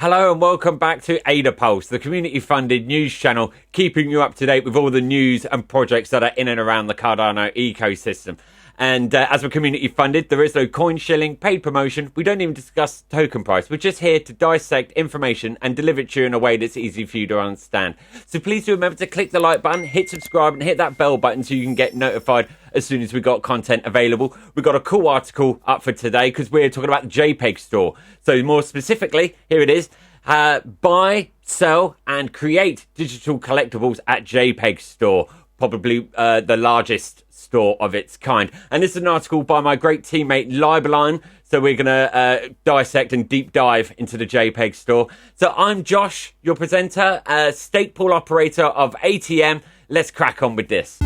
Hello and welcome back to ADA Pulse, the community-funded news channel, keeping you up to date with all the news and projects that are in and around the Cardano ecosystem. And as we're community-funded, there is no coin shilling, paid promotion. We don't even discuss token price. We're just here to dissect information and deliver it to you in a way that's easy for you to understand. So please do remember to click the like button, hit subscribe, and hit that bell button so you can get notified as soon as we got content available. We've got a cool article up for today because we're talking about the JPG Store. So more specifically, here it is. Buy, sell, and create digital collectibles at JPG Store. Probably the largest store of its kind. And this is an article by my great teammate LiberLion. So we're going to dissect and deep dive into the JPG Store. So I'm Josh, your presenter, stake pool operator of ATM. Let's crack on with this.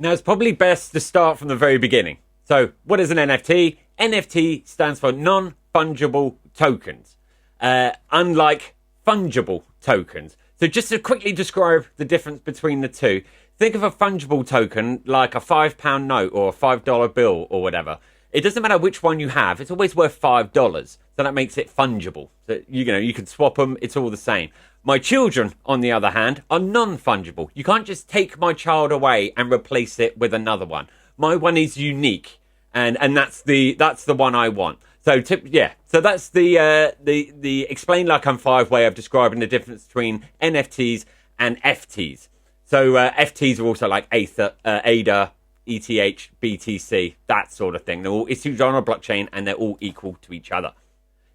Now, it's probably best to start from the very beginning. So, what is an NFT? NFT stands for non-fungible tokens, unlike fungible tokens. So, just to quickly describe the difference between the two, think of a fungible token like a £5 note or a $5 bill or whatever. It doesn't matter which one you have, it's always worth $5. So that makes it fungible. So, you can swap them, it's all the same. My children, on the other hand, are non-fungible. You can't just take my child away and replace it with another one. My one is unique, and that's the one I want. So so that's the explain like I'm five way of describing the difference between NFTs and FTs. So FTs are also like ADA, ETH, BTC, that sort of thing. They're all issued on a blockchain and they're all equal to each other.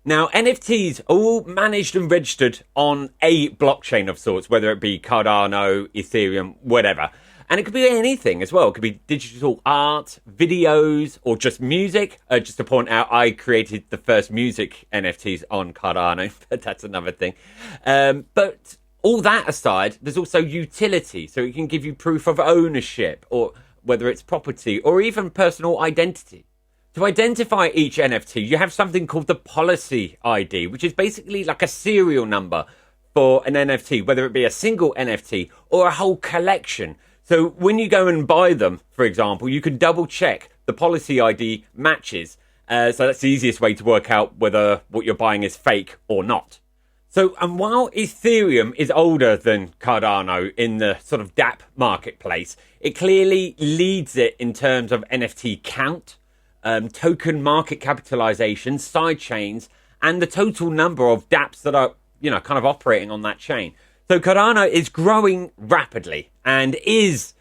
Now, NFTs are all managed and registered on a blockchain of sorts, whether it be Cardano, Ethereum, whatever. And it could be anything as well. It could be digital art, videos, or just music. Just to point out, I created the first music NFTs on Cardano, but that's another thing. But all that aside, there's also utility. So it can give you proof of ownership, or whether it's property, or even personal identity. To identify each NFT, you have something called the policy ID, which is basically like a serial number for an NFT, whether it be a single NFT or a whole collection. So when you go and buy them, for example, you can double check the policy ID matches. So that's the easiest way to work out whether what you're buying is fake or not. So, and while Ethereum is older than Cardano in the sort of dApp marketplace, it clearly leads it in terms of NFT count, token market capitalization, side chains, and the total number of dApps that are, kind of operating on that chain. So Cardano is growing rapidly and is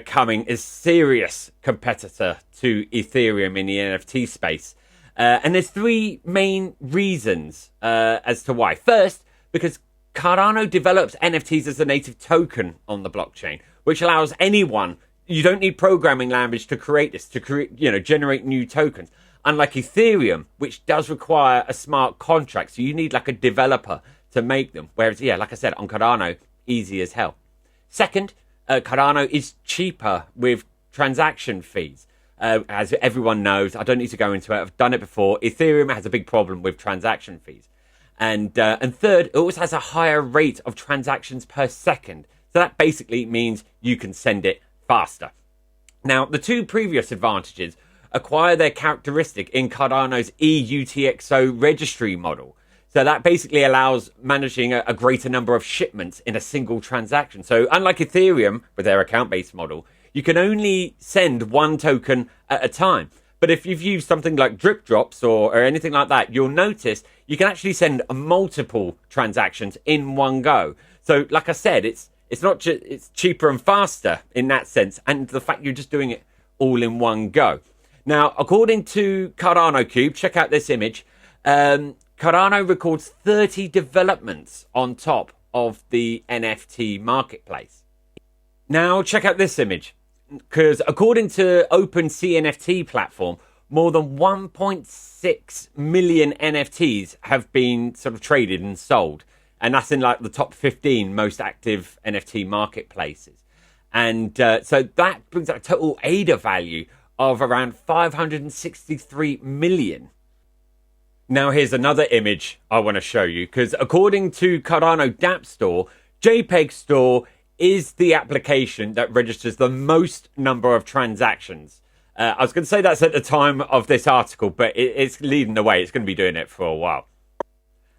coming a serious competitor to Ethereum in the NFT space. And there's three main reasons as to why. First, because Cardano develops NFTs as a native token on the blockchain, which allows anyone. You don't need programming language to create this, generate new tokens. Unlike Ethereum, which does require a smart contract. So you need like a developer to make them. Whereas, like I said, on Cardano, easy as hell. Second, Cardano is cheaper with transaction fees. As everyone knows, I don't need to go into it. I've done it before. Ethereum has a big problem with transaction fees. And third, it also has a higher rate of transactions per second. So that basically means you can send it faster. Now, the two previous advantages acquire their characteristic in Cardano's eUTxO registry model. So that basically allows managing a greater number of shipments in a single transaction. So unlike Ethereum, with their account-based model, you can only send one token at a time. But if you've used something like drip drops or anything like that, you'll notice you can actually send multiple transactions in one go. So like I said, it's not just, it's cheaper and faster in that sense, and the fact you're just doing it all in one go. Now, according to Cardano Cube, check out this image. Cardano records 30 developments on top of the NFT marketplace. Now, check out this image, because according to Open CNFT platform, more than 1.6 million NFTs have been sort of traded and sold. And that's in like the top 15 most active NFT marketplaces. And so that brings a total ADA value of around 563 million. Now here's another image I want to show you, because according to Cardano DApp Store, JPEG Store is the application that registers the most number of transactions. I was going to say that's at the time of this article, but it's leading the way. It's going to be doing it for a while.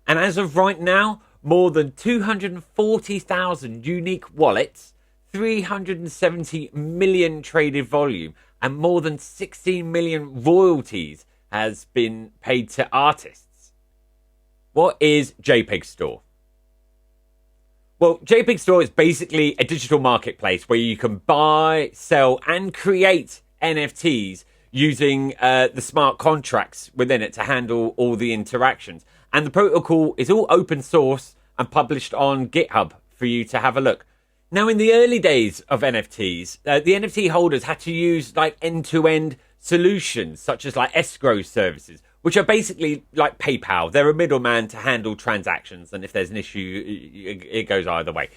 And as of right now, more than 240,000 unique wallets, 370 million traded volume, and more than 16 million royalties has been paid to artists. What is JPEG Store? Well, JPEG Store is basically a digital marketplace where you can buy, sell, and create NFTs using the smart contracts within it to handle all the interactions. And the protocol is all open source and published on GitHub for you to have a look. Now, in the early days of NFTs, the NFT holders had to use like end-to-end solutions, such as like escrow services, which are basically like PayPal. They're a middleman to handle transactions, and if there's an issue, it goes either way.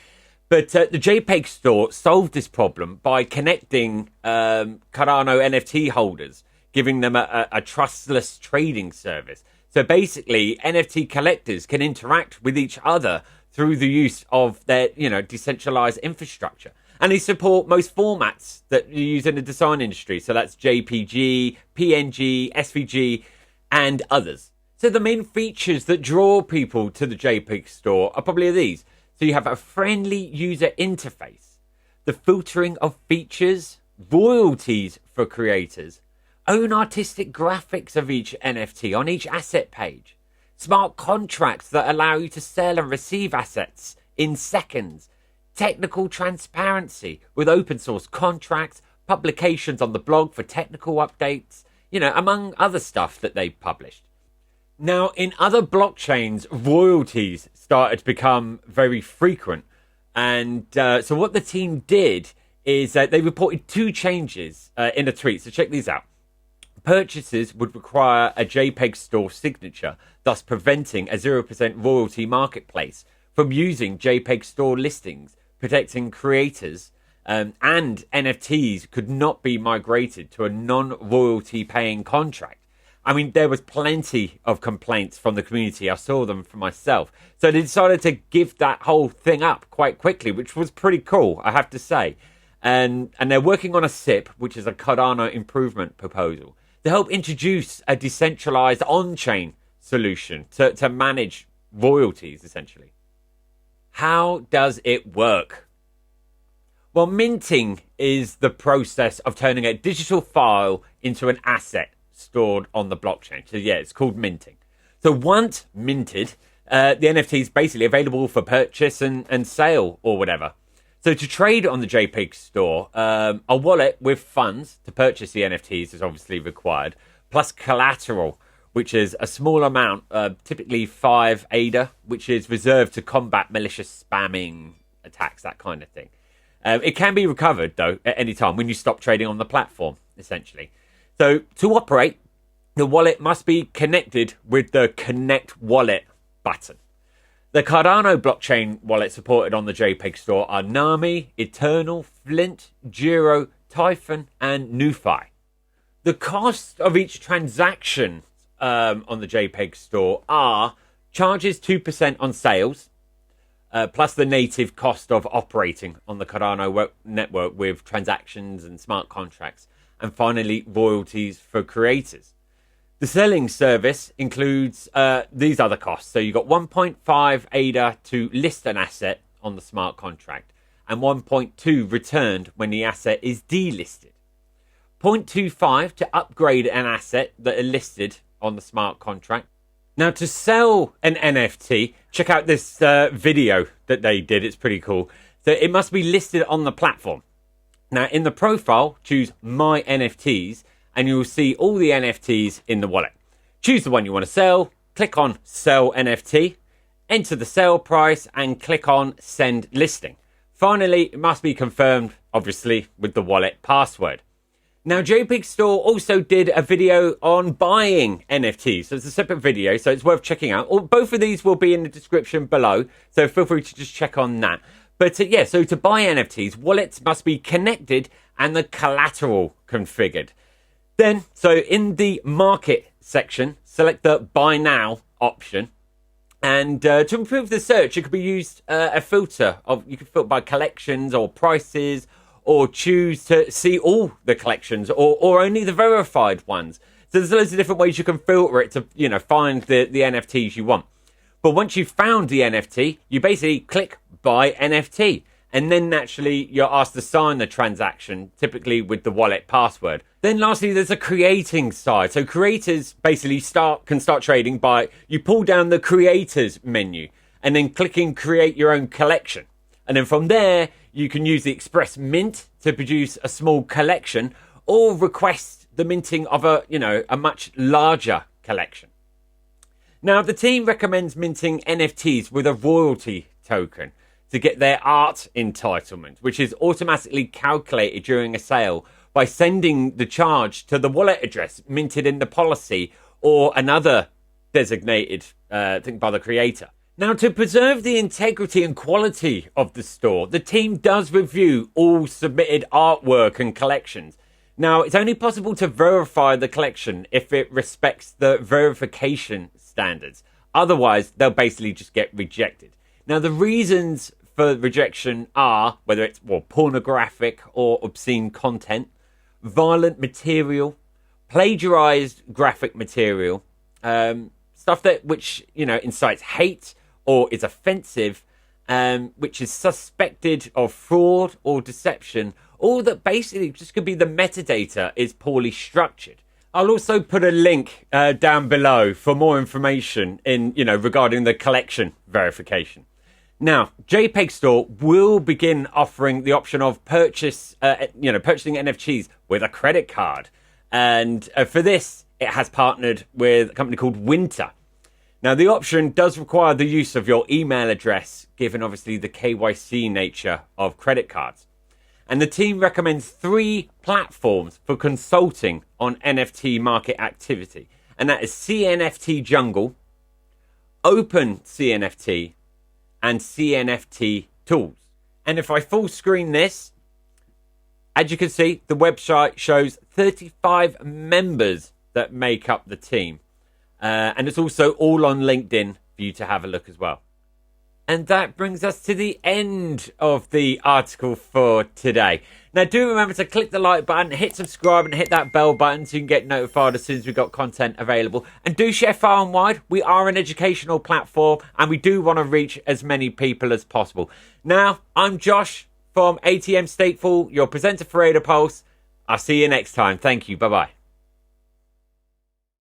But the JPEG Store solved this problem by connecting Cardano NFT holders, giving them a trustless trading service. So basically, NFT collectors can interact with each other through the use of their, decentralized infrastructure. And they support most formats that you use in the design industry. So that's JPG, PNG, SVG, and others. So the main features that draw people to the JPEG Store are probably these. So you have a friendly user interface, the filtering of features, royalties for creators, own artistic graphics of each NFT on each asset page, smart contracts that allow you to sell and receive assets in seconds, technical transparency with open source contracts, publications on the blog for technical updates, among other stuff that they published. Now, in other blockchains, royalties started to become very frequent. And so what the team did is they reported two changes in a tweet. So check these out. Purchases would require a JPEG Store signature, thus preventing a 0% royalty marketplace from using JPEG Store listings, protecting creators, and NFTs could not be migrated to a non-royalty paying contract. I mean, there was plenty of complaints from the community. I saw them for myself. So they decided to give that whole thing up quite quickly, which was pretty cool, I have to say. And they're working on a SIP, which is a Cardano improvement proposal, to help introduce a decentralized on-chain solution to manage royalties, essentially. How does it work? Well, minting is the process of turning a digital file into an asset stored on the blockchain. So yeah, it's called minting. So once minted, the NFT is basically available for purchase and sale or whatever. So to trade on the JPEG Store, a wallet with funds to purchase the NFTs is obviously required, plus collateral, which is a small amount, typically 5 ADA, which is reserved to combat malicious spamming attacks, that kind of thing. It can be recovered, though, at any time when you stop trading on the platform, essentially. So to operate, the wallet must be connected with the Connect Wallet button. The Cardano blockchain wallet supported on the JPEG Store are Nami, Eternal, Flint, Giro, Typhon, and NuFi. The cost of each transaction on the JPEG Store are charges 2% on sales, plus the native cost of operating on the Cardano network with transactions and smart contracts, and finally royalties for creators. The selling service includes these other costs. So you've got 1.5 ADA to list an asset on the smart contract, and 1.2 returned when the asset is delisted. 0.25 to upgrade an asset that is listed on the smart contract. Now, to sell an NFT, check out this video that they did. It's pretty cool. So it must be listed on the platform. Now, in the profile, choose My NFTs, and you will see all the NFTs in the wallet. Choose the one you want to sell, click on Sell NFT, enter the sale price, and click on Send Listing. Finally, it must be confirmed, obviously, with the wallet password. Now, JPEG Store also did a video on buying NFTs. So it's a separate video, so it's worth checking out. Both of these will be in the description below, so feel free to just check on that. But yeah, so to buy NFTs, wallets must be connected and the collateral configured. Then, so in the market section, select the Buy Now option. And to improve the search, it could be used a filter of, you can filter by collections or prices, or choose to see all the collections or only the verified ones. So there's loads of different ways you can filter it to, you know, find the NFTs you want. But once you've found the NFT, you basically click Buy NFT. And then naturally, you're asked to sign the transaction, typically with the wallet password. Then lastly, there's a creating side. So creators basically can start trading by, you pull down the creators menu and then clicking create your own collection. And then from there, you can use the Express Mint to produce a small collection or request the minting of a much larger collection. Now, the team recommends minting NFTs with a royalty token to get their art entitlement, which is automatically calculated during a sale by sending the charge to the wallet address minted in the policy or another designated thing by the creator. Now, to preserve the integrity and quality of the store, the team does review all submitted artwork and collections. Now, it's only possible to verify the collection if it respects the verification standards. Otherwise, they'll basically just get rejected. Now, the reasons for rejection are whether it's pornographic or obscene content, violent material, plagiarized graphic material, stuff which incites hate or is offensive, which is suspected of fraud or deception, or that basically just could be the metadata is poorly structured. I'll also put a link down below for more information regarding the collection verification. Now, JPG Store will begin offering the option of purchasing NFTs with a credit card. And for this, it has partnered with a company called Winter. Now, the option does require the use of your email address, given obviously the KYC nature of credit cards. And the team recommends 3 platforms for consulting on NFT market activity. And that is CNFT Jungle, Open CNFT, and CNFT tools. And if I full screen this, as you can see, the website shows 35 members that make up the team. And it's also all on LinkedIn for you to have a look as well. And that brings us to the end of the article for today. Now, do remember to click the like button, hit subscribe, and hit that bell button so you can get notified as soon as we've got content available. And do share far and wide. We are an educational platform, and we do want to reach as many people as possible. Now, I'm Josh from ATM Stateful, your presenter for Raider Pulse. I'll see you next time. Thank you. Bye-bye.